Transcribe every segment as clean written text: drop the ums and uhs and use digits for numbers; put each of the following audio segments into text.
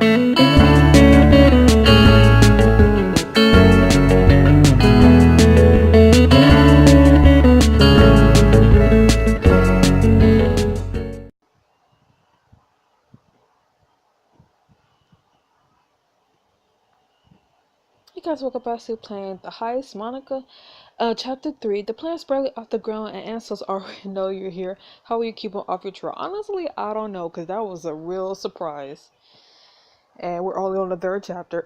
You guys woke up actually playing the Heist, Monaco. Chapter 3. The plan's barely off the ground and Ansels already know you're here. How will you keep them off your trail? Honestly, I don't know, because that was a real surprise. And we're only on the third chapter.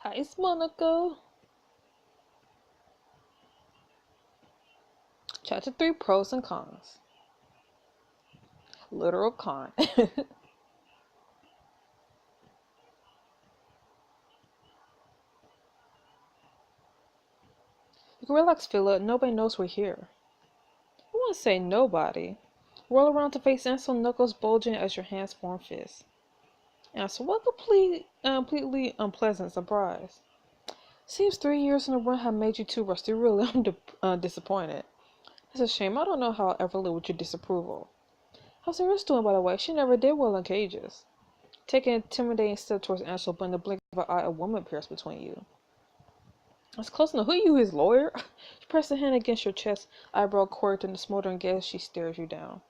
Heist, Monaco. Chapter 3. Pros and cons. Literal con. You can relax, Philip. Nobody knows we're here. I wouldn't say nobody. Roll around to face Ansel, knuckles bulging as your hands form fists. Ansel, what a completely unpleasant surprise. Seems 3 years in a run have made you too rusty. Really, I'm disappointed. It's a shame. I don't know how I'll ever live with your disapproval. How's Iris doing, by the way? She never did well in cages. Take an intimidating step towards Ansel, but in the blink of an eye, a woman appears between you. That's close enough. Who are you, his lawyer? She pressed a hand against your chest, eyebrow quirked in the smoldering gaze. She stares you down.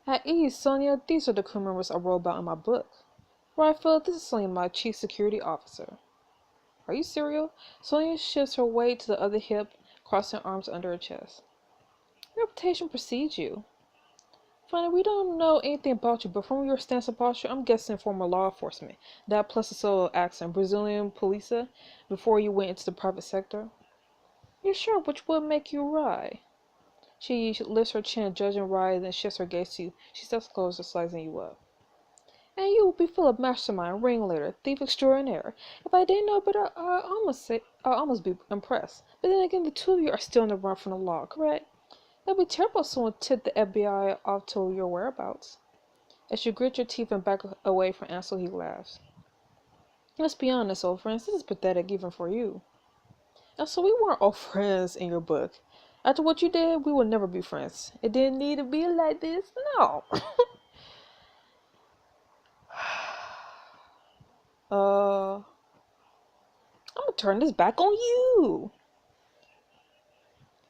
At ease, Sonia. These are the crew members I wrote about in my book. Right, Phil, this is Sonia, my chief security officer. Are you serial? Sonia shifts her weight to the other hip, crossing arms under her chest. Your reputation precedes you. Funny, we don't know anything about you, but from your stance and posture, I'm guessing former law enforcement. That plus a solo accent, Brazilian polícia, before you went into the private sector. You're sure which would make you wry? She lifts her chin, judging wry, then shifts her gaze to you. She steps closer, sizing you up. And you will be full of mastermind, ringleader, thief extraordinaire. If I didn't know better, I'd almost be impressed. But then again, the two of you are still on the run from the law, correct? It'd be terrible if someone tipped the FBI off to your whereabouts. As you grit your teeth and back away from Ansel, he laughs. Let's be honest, old friends, this is pathetic even for you. And so we weren't all friends in your book. After what you did, we will never be friends. It didn't need to be like this, no. I'm gonna turn this back on you.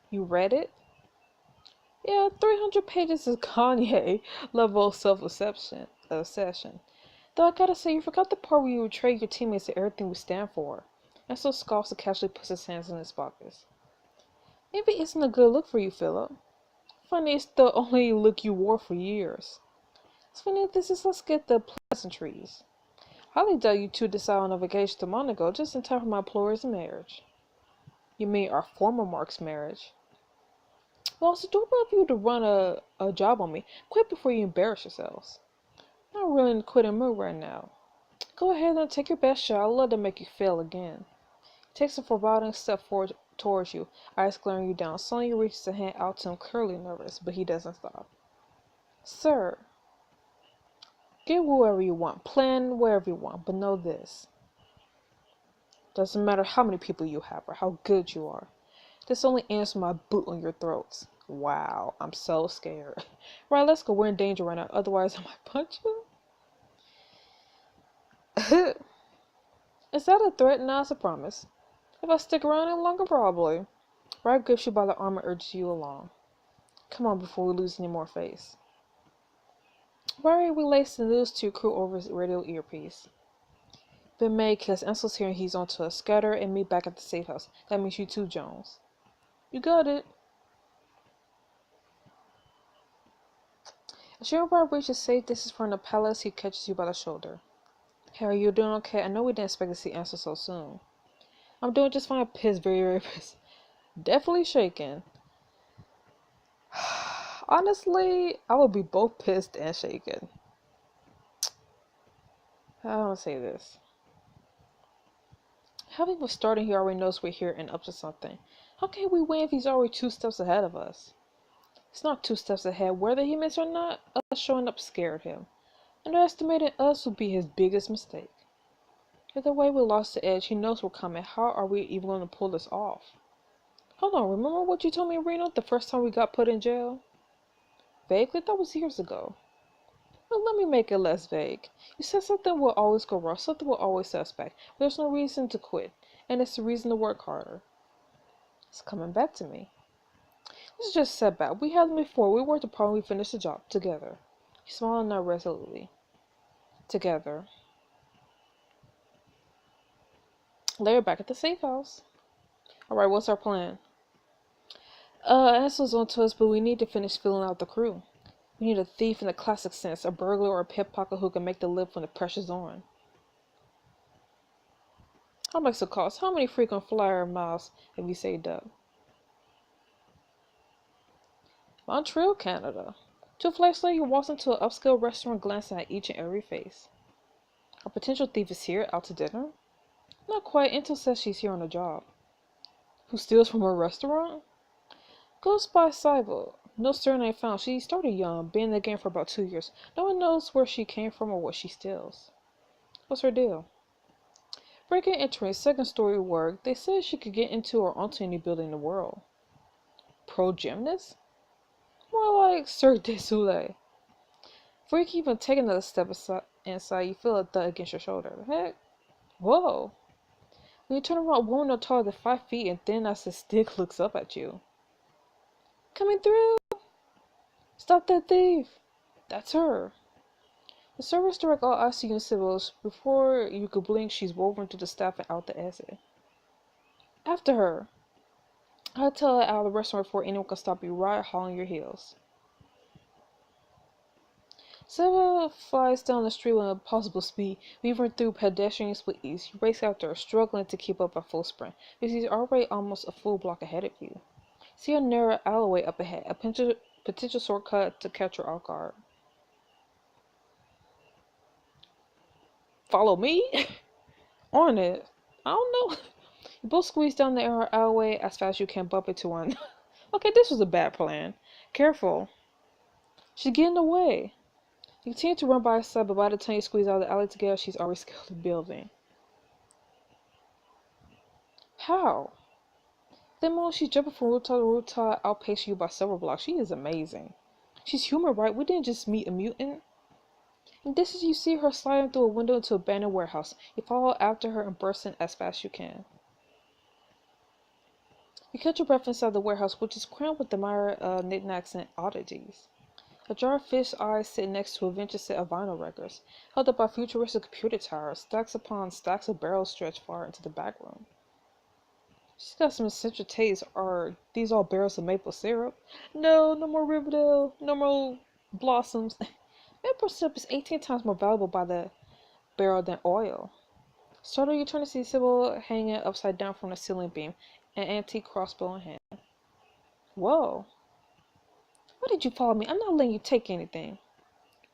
You read it? Yeah, 300 pages is Kanye level self-obsession. Though I gotta say, you forgot the part where you betrayed your teammates and everything we stand for. And so scoffs and casually puts his hands in his pockets. Maybe it isn't a good look for you, Philip. Funny, it's the only look you wore for years. It's funny, let's get the pleasantries. Highly doubt you two decide on a vacation to Monaco just in time for my employer's marriage. You mean our former Mark's marriage? Well, it's adorable of you to run a job on me. Quit before you embarrass yourselves. Not really in a quitting mood right now. Go ahead and take your best shot. I'd love to make you fail again. Takes a foreboding step forward towards you, eyes glaring you down. Sonya reaches a hand out to him, clearly nervous, but he doesn't stop. Sir, get whoever you want, plan wherever you want, but know this. Doesn't matter how many people you have or how good you are. This only ends with my boot on your throats. Wow, I'm so scared. Right, let's go. We're in danger right now. Otherwise, I might punch you. Is that a threat? No, it's a promise. If I stick around any longer, probably. Right grips you by the arm and urges you along. Come on before we lose any more face. Riley relays the news to your crew over his radio earpiece. Been made because Ansel's here and he's on to us. Scatter and meet back at the safe house. That means you too, Jones. You got it. As your bar reaches safe distance from the palace, he catches you by the shoulder. Harry, you doing okay? I know we didn't expect to see Ansel so soon. I'm doing just fine. Pissed, very, very pissed. Definitely shaken. Honestly, I would be both pissed and shaken. I don't say this. Having was starting, he already knows we're here and up to something. How can we win if he's already 2 steps ahead of us? It's not 2 steps ahead, whether he missed or not. Us showing up scared him. Underestimating us would be his biggest mistake. Either way, we lost the edge. He knows we're coming. How are we even going to pull this off? Hold on, remember what you told me, Reno, the first time we got put in jail? Vaguely, that was years ago. But let me make it less vague. You said something will always go wrong, something will always suspect. There's no reason to quit, and it's the reason to work harder. It's coming back to me. This is just a setback. We had them before. We worked apart and we finished the job together. He smiled now resolutely. Together. Later, back at the safe house. Alright, what's our plan? Answer's on to us, but we need to finish filling out the crew. We need a thief in the classic sense, a burglar or a pickpocket who can make the lift when the pressure's on. How much it cost? How many frequent flyer miles have you saved up? Montreal, Canada. 2 flights later, you walk into an upscale restaurant glancing at each and every face. Our potential thief is here, out to dinner? Not quite, until says she's here on a job. Who steals from a restaurant? Goes by Cyber. No surname found. She started young, been in the game for about 2 years. No one knows where she came from or what she steals. What's her deal? Breaking and entering, second story work. They said she could get into or onto any building in the world. Pro gymnast? More like Cirque du Soleil. Before you can even take another step inside, you feel a thud against your shoulder. Heck? Whoa. When you turn around, a woman no taller than 5 feet and thin as a stick looks up at you. Coming through! Stop that thief! That's her. The servers direct all eyes to you civils. Before you could blink, she's woven through the staff and out the exit. After her. I'll tell her out of the restaurant before anyone can stop you right hauling your heels. Sarah flies down the street with impossible speed, weaving through pedestrians with ease. You race after her, struggling to keep up at full sprint, because she's already almost a full block ahead of you. See a narrow alleyway up ahead, a potential shortcut to catch her off guard. Follow me? On it. I don't know. You both squeeze down the narrow alleyway as fast as you can, bump into one. Okay, this was a bad plan. Careful. She's getting away. You continue to run by her side, but by the time you squeeze out of the alley together, she's already scaled the building. How? Then moment she's jumping from rooftop to rooftop, outpacing you by several blocks. She is amazing. She's human, right? We didn't just meet a mutant. And this is you see her sliding through a window into an abandoned warehouse. You follow after her and burst in as fast as you can. You catch your breath inside the warehouse, which is crammed with admired knickknacks and oddities. A jar of fish eyes sit next to a vintage set of vinyl records, held up by futuristic computer towers. Stacks upon stacks of barrels stretch far into the back room. She's got some essential tastes. Are these all barrels of maple syrup? No, no more Riverdale, no more blossoms. Maple syrup is 18 times more valuable by the barrel than oil. Startled, you turn to see Sybil hanging upside down from the ceiling beam, an antique crossbow in hand. Whoa. Why did you follow me? I'm not letting you take anything.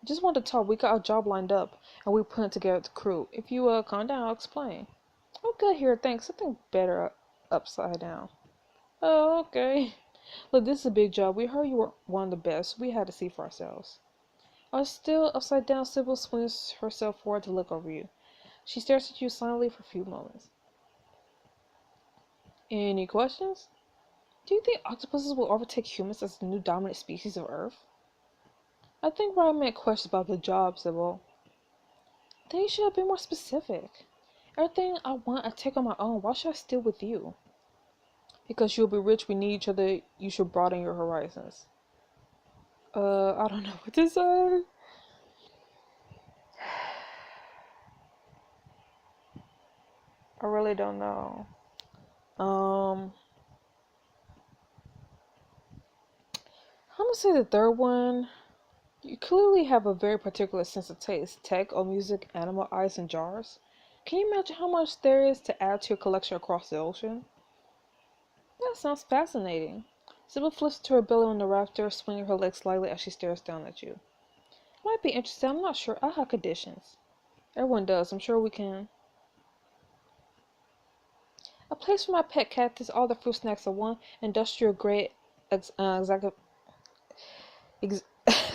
I just wanted to talk. We got our job lined up, and we're putting together the crew. If you calm down, I'll explain. Oh, good here. Thanks. Something better upside down. Oh, okay. Look, this is a big job. We heard you were one of the best. We had to see for ourselves. Still upside down, Sybil swings herself forward to look over you. She stares at you silently for a few moments. Any questions? Do you think octopuses will overtake humans as the new dominant species of Earth? I think Ryan meant questions about the job, Sybil. Then you should have been more specific. Everything I want, I take on my own. Why should I steal with you? Because you'll be rich, we need each other, you should broaden your horizons. I don't know what to say. I really don't know. I'm gonna say the third one. You clearly have a very particular sense of taste. Tech or music, animal eyes, and jars. Can you imagine how much there is to add to your collection across the ocean? That sounds fascinating. Sybil flips to her belly on the rafter, swinging her legs slightly as she stares down at you. Might be interesting, I'm not sure. I have conditions. Everyone does, I'm sure we can. A place for my pet cactus, all the fruit snacks at one industrial grade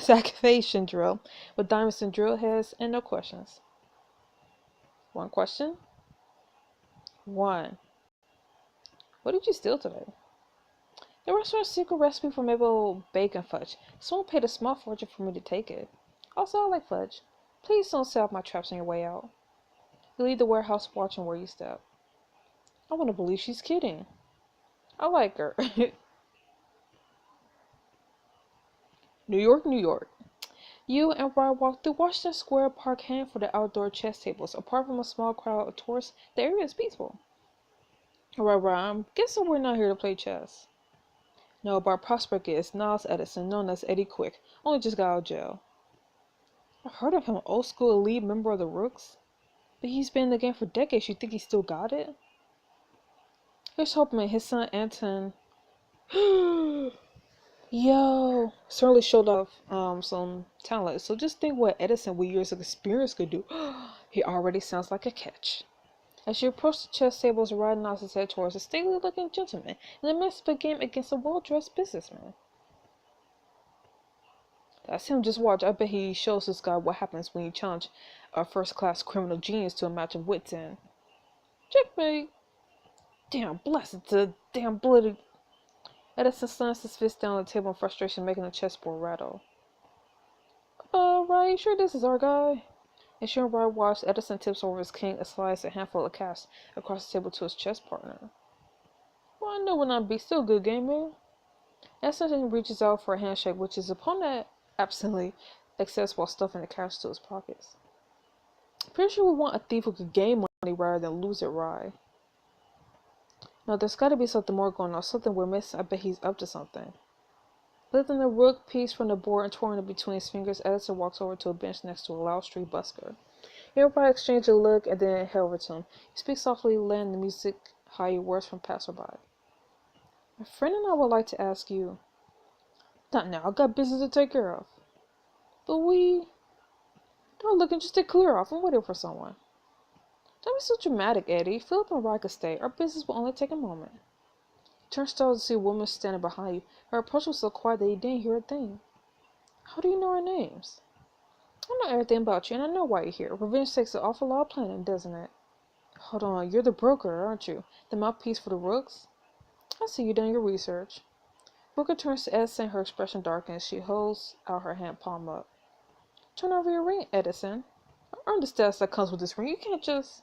excavation drill with diamonds and drill heads and no questions. One question? One. What did you steal today? The restaurant's secret recipe for maple bacon fudge. Someone paid a small fortune for me to take it. Also, I like fudge. Please don't set off my traps on your way out. You leave the warehouse watching where you step. I want to believe she's kidding. I like her. New York, New York. You and Ryan walk through Washington Square Park heading for the outdoor chess tables. Apart from a small crowd of tourists, the area is peaceful. Right, I'm guessing we're not here to play chess. No, but our prospect is Niles Edison, known as Eddie Quick. Only just got out of jail. I've heard of him, old school elite member of the Rooks. But he's been in the game for decades. You think he still got it? Here's hoping his son Anton. Yo, certainly showed off some talent. So just think what Edison with years of experience could do. He already sounds like a catch. As you approach the chess tables, Ryan nods his head towards a stately-looking gentleman in the midst of a game against a well-dressed businessman. That's him. Just watch. I bet he shows this guy what happens when you challenge a first-class criminal genius to a match of wits and checkmate. Damn, bless it, the damn bloody. Edison slams his fist down on the table in frustration, making the chessboard rattle. Right, sure this is our guy. And sure Ryan watched, Edison tips over his king and slides a handful of cash across the table to his chess partner. Well, I know when I be still a good game, man. Edison reaches out for a handshake, which his opponent absently accepts while stuffing the cash to his pockets. Pretty sure we want a thief who could gain money rather than lose it, right? No, there's gotta be something more going on, something we're missing. I bet he's up to something. Lifting the rook piece from the board and twirling it between his fingers, Edison walks over to a bench next to a loud street busker. Everybody exchanges a look and then head over to him. He speaks softly, letting the music hide words from passerby. My friend and I would like to ask you. Not now, I've got business to take care of. But we. Don't look and just to clear off. I'm waiting for someone. Don't be so dramatic, Eddie. Philip and Rye could stay. Our business will only take a moment. He turned startled to see a woman standing behind you. Her approach was so quiet that he didn't hear a thing. How do you know our names? I know everything about you, and I know why you're here. Revenge takes an awful lot of planning, doesn't it? Hold on, you're the broker, aren't you? The mouthpiece for the Rooks? I see you done your research. Brooker turns to Edison, her expression darkens. She holds out her hand palm up. Turn over your ring, Edison. I earned the status that comes with this ring. You can't just...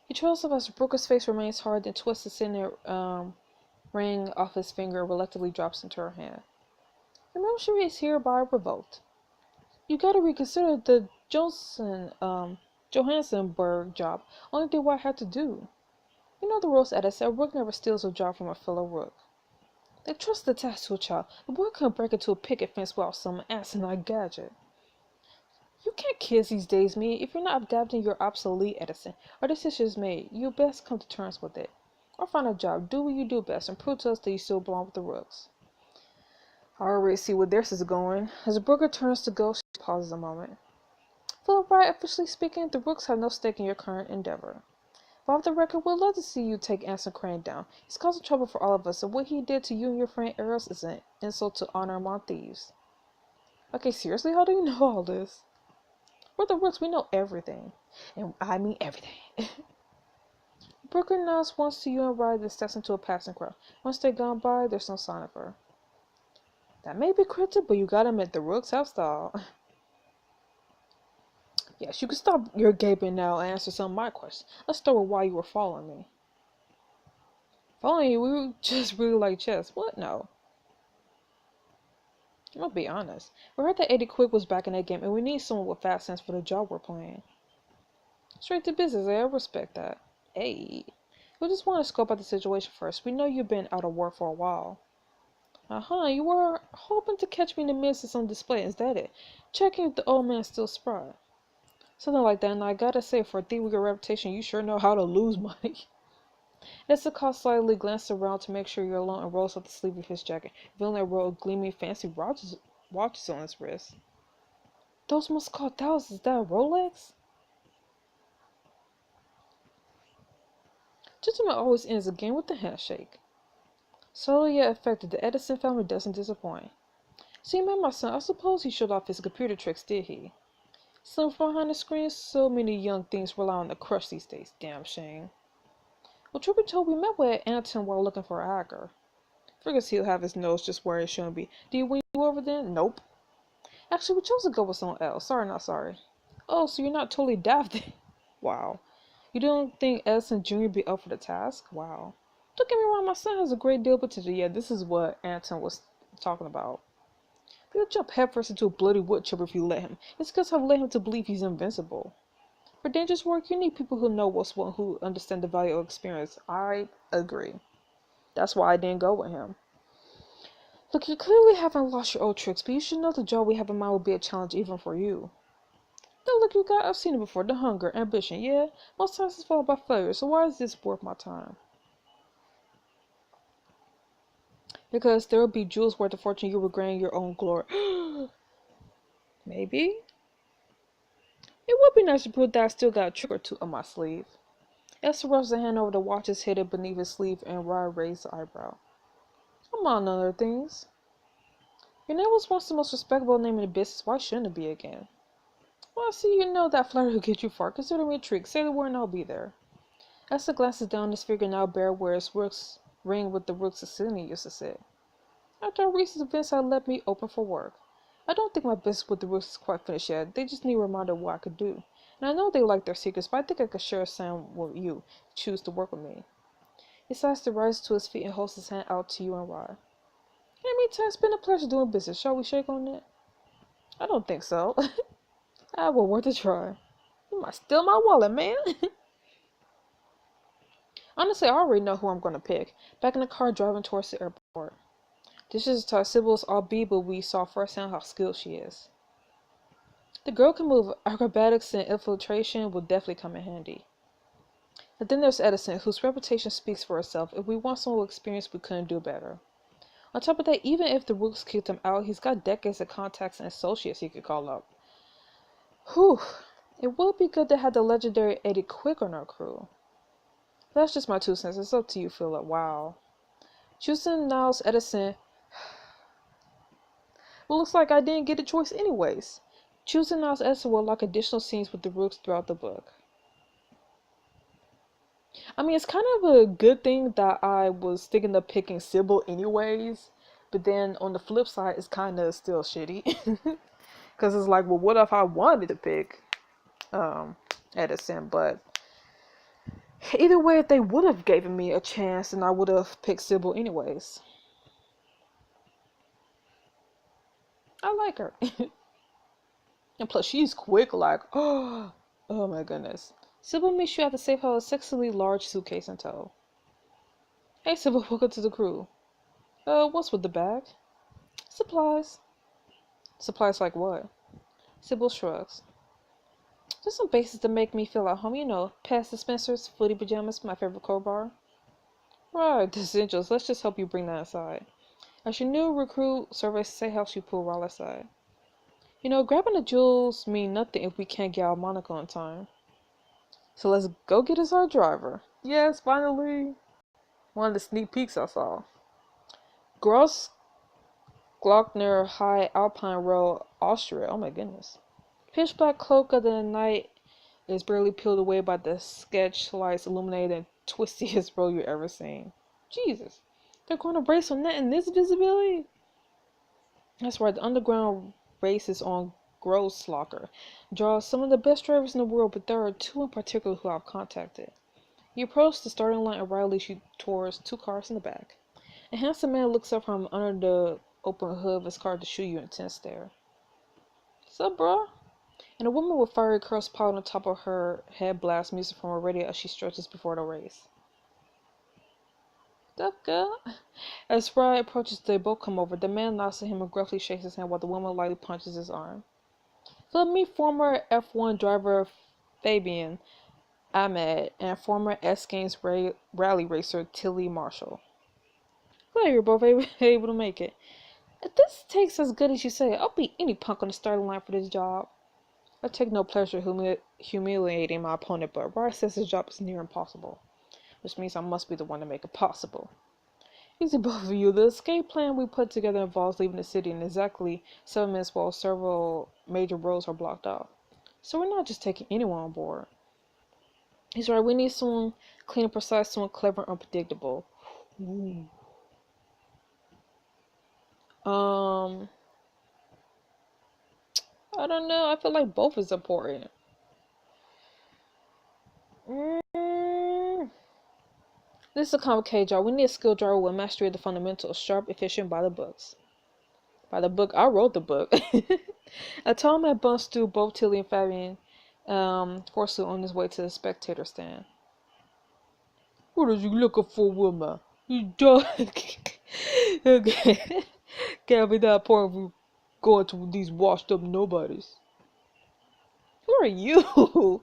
He trails up as Brooker's face remains hard, then twists the senior ring off his finger and reluctantly drops into her hand. Remember, she is hereby revoked. You gotta reconsider the Johansenberg job. Only did what I had to do. You know the rules, Edison. A rook never steals a job from a fellow rook. They trust the task to a child. The boy couldn't break into a picket fence without some asinine gadget. You can't kids these days, me. If you're not adapting, you're obsolete, Edison. Our decision is made. You best come to terms with it. Or find a job. Do what you do best and prove to us that you still belong with the Rooks. I already see where this is going. As Brooker turns to go, she pauses a moment. Philip Wright, officially speaking, the Rooks have no stake in your current endeavor. But off the record, we'd love to see you take Anson Crane down. He's causing trouble for all of us, and what he did to you and your friend Eros is an insult to honor among thieves. Okay, seriously, how do you know all this? We're the Rooks, we know everything. And I mean everything. Brooker nods once to you and Ryder, then steps into a passing crowd. Once they're gone by, there's no sign of her. That may be cryptic, but you gotta admit the Rooks have style. Yes, you can stop your gaping now and answer some of my questions. Let's start with why you were following me. Following you? We just really like chess. What? No. I'll be honest. We heard that Eddie Quick was back in that game, and we need someone with fast sense for the job we're playing. Straight to business, I respect that. Hey. We just want to scope out the situation first. We know you've been out of work for a while. You were hoping to catch me in the midst of some display, is that it? Checking if the old man's still spry. Something like that, and I gotta say, for a thief with your reputation, you sure know how to lose money. Issachar slightly glanced around to make sure you're alone and rolls up the sleeve of his jacket, revealing a row of gleaming fancy watches on his wrist. Those must cost thousands. Is that a Rolex? Gentleman always ends a game with a handshake. Subtly yet effective, the Edison family doesn't disappoint. So you met my son. I suppose he showed off his computer tricks, did he? Some from behind the screen, so many young things rely on the crush these days. Damn shame. Well, truth be told, we met with Anton while looking for a hacker. Figures he'll have his nose just where it shouldn't be. Do you win you over then? Nope. Actually, we chose to go with someone else. Sorry, not sorry. Oh, so you're not totally daft. Wow. You don't think Edison Jr. be up for the task? Wow. Don't get me wrong, my son has a great deal of potential. Yeah, this is what Anton was talking about. He'll jump headfirst into a bloody wood chipper if you let him. It's because I've led him to believe he's invincible. For dangerous work, you need people who know what's what, who understand the value of experience. I agree. That's why I didn't go with him. Look, you clearly haven't lost your old tricks, but you should know the job we have in mind will be a challenge even for you. Now look, you got, I've seen it before. The hunger, ambition, yeah. Most times it's followed by failure, so why is this worth my time? Because there will be jewels worth of fortune you regretting your own glory. Maybe? It would be nice to prove that I still got a trick or two up my sleeve. Esther rubs her hand over the watches hidden beneath his sleeve and Rod raised the eyebrow. Among other things. Your name was once the most respectable name in the business. Why shouldn't it be again? Well, I see you know that flattery will get you far. Consider me a trick. Say the word and I'll be there. Esther glances down his figure now bare where his rooks ring with the rooks Cecilia used to sit. After our recent events, I left me open for work. I don't think my business with the rooks is quite finished yet. They just need a reminder of what I could do. And I know they like their secrets, but I think I could share some with you if you choose to work with me. He decides to rise to his feet and holds his hand out to you and Rod. In the meantime, it's been a pleasure doing business. Shall we shake on it? I don't think so. Well, worth a try. You might steal my wallet, man. Honestly, I already know who I'm going to pick. Back in the car driving towards the airport. This is to our Sybil's albeit, but we saw firsthand how skilled she is. The girl can move. Acrobatics and infiltration will definitely come in handy. And then there's Edison, whose reputation speaks for itself. If we want someone with experience, we couldn't do better. On top of that, even if the Rooks kicked him out, he's got decades of contacts and associates he could call up. Whew. It would be good to have the legendary Eddie Quick on our crew. That's just my 2 cents. It's up to you, Philip. Wow. Choosing Niles Edison. Well, looks like I didn't get a choice anyways. Choosing Niles Edison will unlock additional scenes with the Rooks throughout the book. I mean, it's kind of a good thing that I was thinking of picking Sybil anyways. But then on the flip side, it's kind of still shitty. Because it's like, well, what if I wanted to pick Edison? But either way, if they would have given me a chance, then I would have picked Sybil anyways. I like her. And plus, she's quick, like, oh my goodness. Sybil meets you at the safe house, a sexily large suitcase in tow. Hey Sybil, welcome to the crew. What's with the bag? Supplies. Supplies like what? Sybil shrugs. Just some basics to make me feel at home, you know. Past dispensers, footy pajamas, my favorite crowbar. Right, the essentials. Let's just help you bring that inside. As your new recruit, surveys say helps you pull while aside. You know, grabbing the jewels mean nothing if we can't get out of Monaco in time. So let's go get us our driver. Yes, finally. One of the sneak peeks I saw. Gross Glockner High Alpine Road, Austria. Oh my goodness. Pitch black cloak of the night is barely peeled away by the sketch lights illuminated and twistiest road you've ever seen. Jesus. They're going to race on that in this visibility? That's right, the underground race is on Grosslocker. Draws some of the best drivers in the world, but there are 2 in particular who I've contacted. You approach the starting line and Riley leads you towards 2 cars in the back. A handsome man looks up from under the open hood of his car to shoot you an intense stare. Sup, bruh? And a woman with fiery curls piled on top of her head blasts music from a radio as she stretches before the race. Sup, girl? As Rye approaches, they both come over. The man nods at him and gruffly shakes his hand while the woman lightly punches his arm. Let me former F1 driver Fabian Ahmed and former S Games rally racer Tilly Marshall. Glad you're both able to make it. If this takes as good as you say, I'll beat any punk on the starting line for this job. I take no pleasure humiliating my opponent, but Rye says his job is near impossible. which means I must be the one to make it possible. Easy, both of you. The escape plan we put together involves leaving the city in exactly 7 minutes while several major roads are blocked off. So we're not just taking anyone on board. He's right, we need someone clean and precise, someone clever and unpredictable. Ooh. I don't know. I feel like both is important. This is a complicated job. We need a skilled driver with mastery of the fundamentals, sharp, efficient, by the books. By the book, I wrote the book. Otome had bumped through both Tilly and Fabian, forcefully on his way to the spectator stand. What are you looking for, woman? You dog. Okay. Can't be that point of going to these washed up nobodies. Who are you?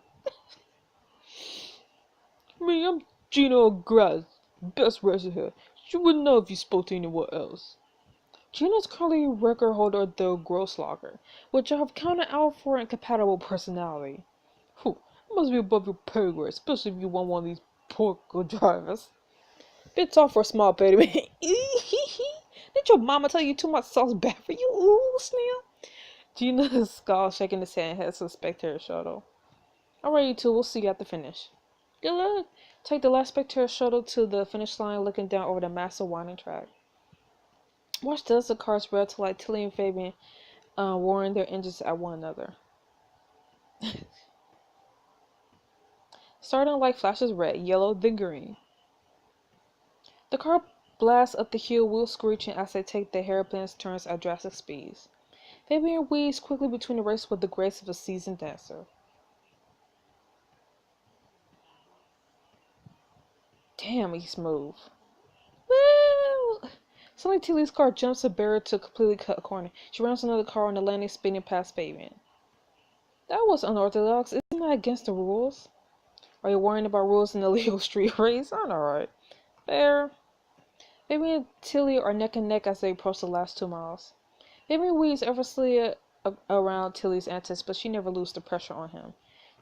Me, I'm Gino Graz, best racer here. You wouldn't know if you spoke to anyone else. Gino's currently record holder of the Grosslager, which I have counted out for incompatible personality. Whew, it must be above your pay grade, especially if you want one of these poor good drivers. Bit tall for a small baby. Did your mama tell you too much sauce bad for you? Ooh, snail. Gina's skull shaking his hand heads to the spectator shuttle. Alright, you two, we'll see you at the finish. Good luck. Take the last spectator shuttle to the finish line, looking down over the massive winding track. Watch the other cars rev to like Tilly and Fabian roaring their engines at one another. Starting like flashes red, yellow, then green. The car blasts up the hill, wheels screeching as they take the hairpin's turns at drastic speeds. Fabian weaves quickly between the races with the grace of a seasoned dancer. Damn, he's smooth. Woo! Suddenly, Tilly's car jumps a barrier to completely cut a corner. She runs another car on the landing, spinning past Fabian. That was unorthodox. Isn't that against the rules? Are you worrying about rules in the illegal street race? I'm alright. Fair. Fabian and Tilly are neck and neck as they approach the last 2 miles. Fabian weaves effortlessly around Tilly's antics, but she never loses the pressure on him.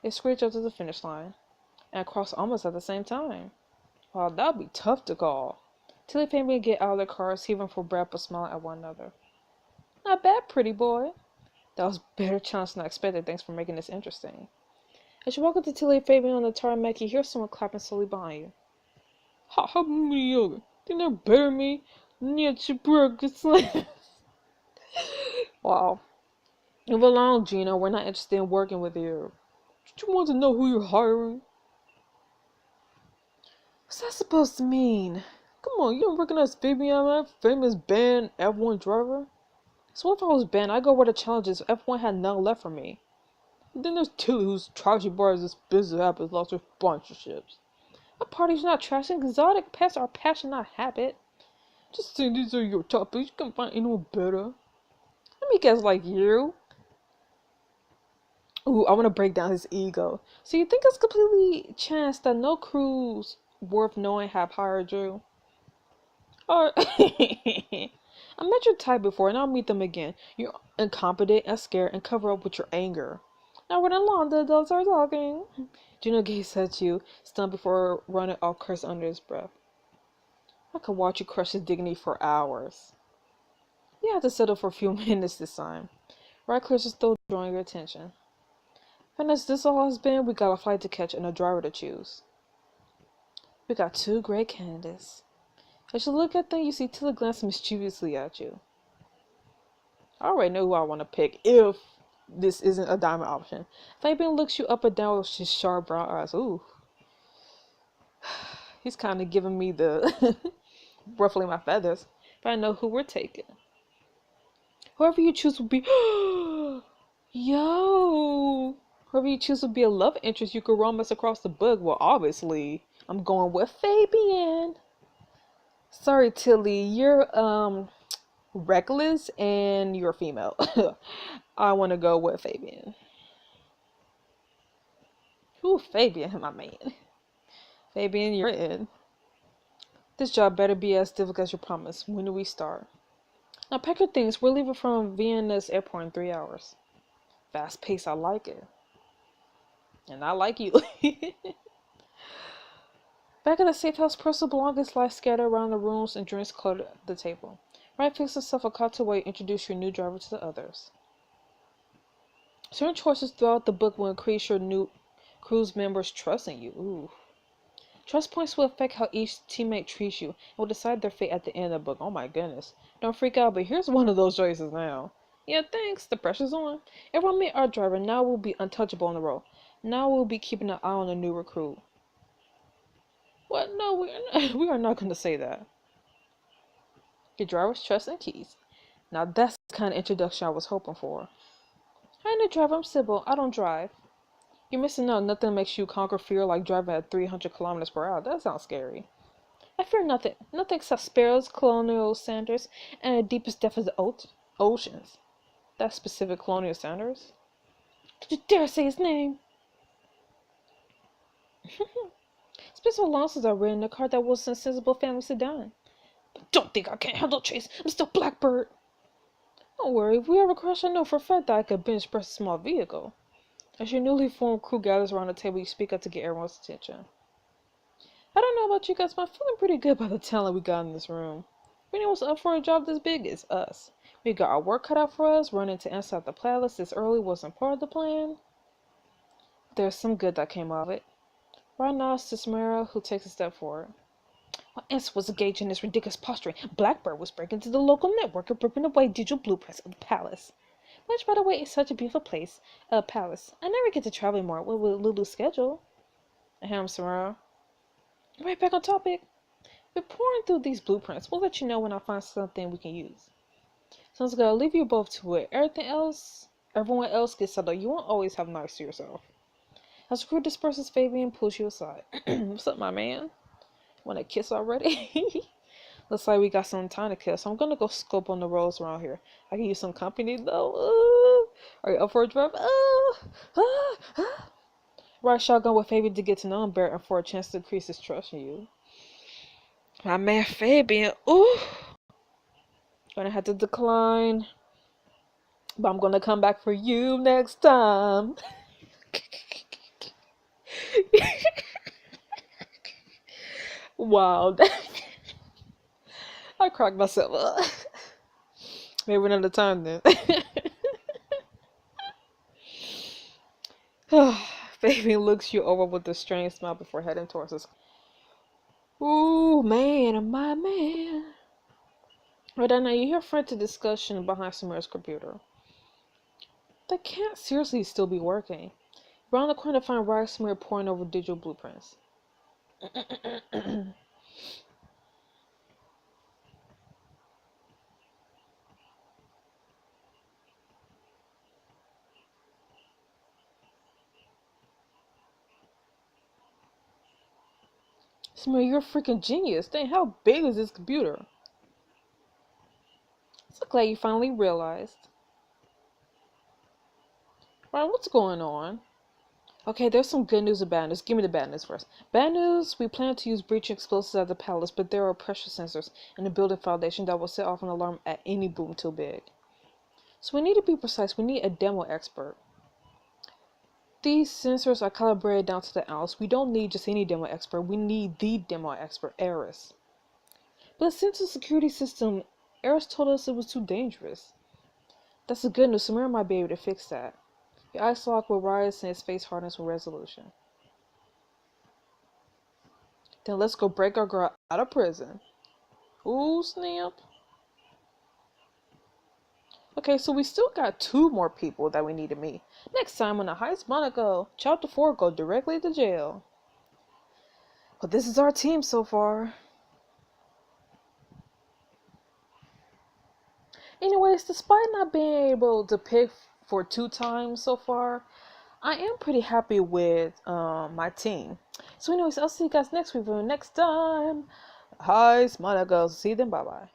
They screech up to the finish line and cross almost at the same time. Wow, that'd be tough to call. Tilly and Fabian get out of their cars, heaving for breath but smiling at one another. Not bad, pretty boy. That was better chance than I expected. Thanks for making this interesting. As you walk up to Tilly and Fabian on the tarmac, you hear someone clapping slowly behind you. Ha mediocre. Think they're better than me? Wow. Move along, Gino. We're not interested in working with you. Don't you want to know who you're hiring? What's that supposed to mean? Come on, you don't recognize Fabian, man? Famous band F1 driver? So if I was banned, I'd go where the challenge is. F1 had none left for me. And then there's Tilly, who's trashy bars this business happens, lots of sponsorships. A party's not trashing. Exotic pets are passion, not habit. Just saying these are your topics. You can't find anyone better. Let me guess, like you. Ooh, I want to break down his ego. So you think it's completely chance that no crews worth knowing have hired you? Or I met your type before and I'll meet them again. You're incompetent and scared and cover up with your anger. Now when along the adults are talking. Gino gazed at you, stunned before running off curse under his breath. I could watch you crush his dignity for hours. You have to settle for a few minutes this time. Right, Chris is still drawing your attention. And as this all has been, we got a flight to catch and a driver to choose. We got 2 great candidates. As you look at them, you see Tilly glancing mischievously at you. I already know who I want to pick if this isn't a diamond option. Fabian looks you up and down with his sharp brown eyes. Ooh. He's kind of giving me the ruffling my feathers. But I know who we're taking. Whoever you choose will be... Yo! Whoever you choose will be a love interest you could romance across the book. Well, obviously, I'm going with Fabian. Sorry, Tilly. You're, reckless and you're female. I want to go with Fabian. Ooh, Fabian, my man. Fabian, you're in. This job better be as difficult as you promised. When do we start? Now pack your things. We're leaving from Vienna's airport in 3 hours. Fast pace, I like it. And I like you. Back at the safe house, personal belongings lie scattered around the rooms and drinks clutter the table. Ryan fixes himself a cocktail while you introduce your new driver to the others. Certain choices throughout the book will increase your new crew's members' trust in you. Ooh. Trust points will affect how each teammate treats you and will decide their fate at the end of the book. Oh my goodness. Don't freak out, but here's one of those choices now. Yeah, thanks. The pressure's on. Everyone meet our driver. Now we'll be untouchable on the road. Now we'll be keeping an eye on the new recruit. What? No, we are not going to say that. Your driver's trust and keys. Now that's the kind of introduction I was hoping for. Hi, new driver. I'm Sybil. I don't drive. You're missing out. Nothing makes you conquer fear like driving at 300 kilometers per hour. That sounds scary. I fear nothing. Nothing except sparrows, colonial sanders, and the deepest depths of the oceans. That specific colonial sanders? Did you dare say his name? It's been so long since I've ridden a car that was a sensible family sedan. But don't think I can't handle chase. I'm still Blackbird. Don't worry. If we ever crash, I know for a fact that I could bench press a small vehicle. As your newly formed crew gathers around the table, you speak up to get everyone's attention. I don't know about you guys, but I'm feeling pretty good about the talent we got in this room. If anyone's up for a job this big, it's us. We got our work cut out for us. Running to inside the palace this early wasn't part of the plan. There's some good that came of it. Ryan nods to Samara, who takes a step forward. While Ansel was engaged in this ridiculous posturing, Blackbird was breaking into the local network and ripping away digital blueprints of the palace. Which, by the way, is such a beautiful place. Palace. I never get to travel anymore with Lulu's schedule. Ahem, Samara. Right back on topic. We're pouring through these blueprints. We'll let you know when I find something we can use. Sounds good. I'll leave you both to it. Everyone else gets settled. You won't always have nights to yourself. As the crew disperses, Fabian pulls you aside. What's up, my man? Want to kiss already? Looks like we got some time to kill, so I'm gonna go scope on the roads around here. I can use some company though. Are you up for a drive? Ride shotgun with Fabian to get to know him better and for a chance to increase his trust in you. My man Fabian, ooh. Gonna have to decline. But I'm gonna come back for you next time. Wow. I cracked myself up. Maybe another time then. Fabian looks you over with a strange smile before heading towards us. Ooh, man, my man. Right now, you hear frantic discussion behind Samira's computer. They can't seriously still be working. Around the corner to find Ryan Samira pouring over digital blueprints. Samira, you're a freaking genius. Dang, how big is this computer? So glad you finally realized. Ryan, what's going on? Okay, there's some good news and bad news. Give me the bad news first. Bad news, we plan to use breaching explosives at the palace, but there are pressure sensors in the building foundation that will set off an alarm at any boom too big. So we need to be precise. We need a demo expert. These sensors are calibrated down to the ounce. We don't need just any demo expert. We need the demo expert, Eris. But since the security system, Eris told us it was too dangerous. That's the good news. Samira might be able to fix that. Your eyes lock with Riot and his face hardens with resolution. Then let's go break our girl out of prison. Ooh, snap. Okay, so we still got 2 more people that we need to meet. Next time on the Heist, Monaco. Chapter 4, go directly to jail. But this is our team so far. Anyways, despite not being able to pick for 2 times so far, I am pretty happy with my team. So anyways, I'll see you guys next week for the next time. Heist, Monaco. See you then. Bye-bye.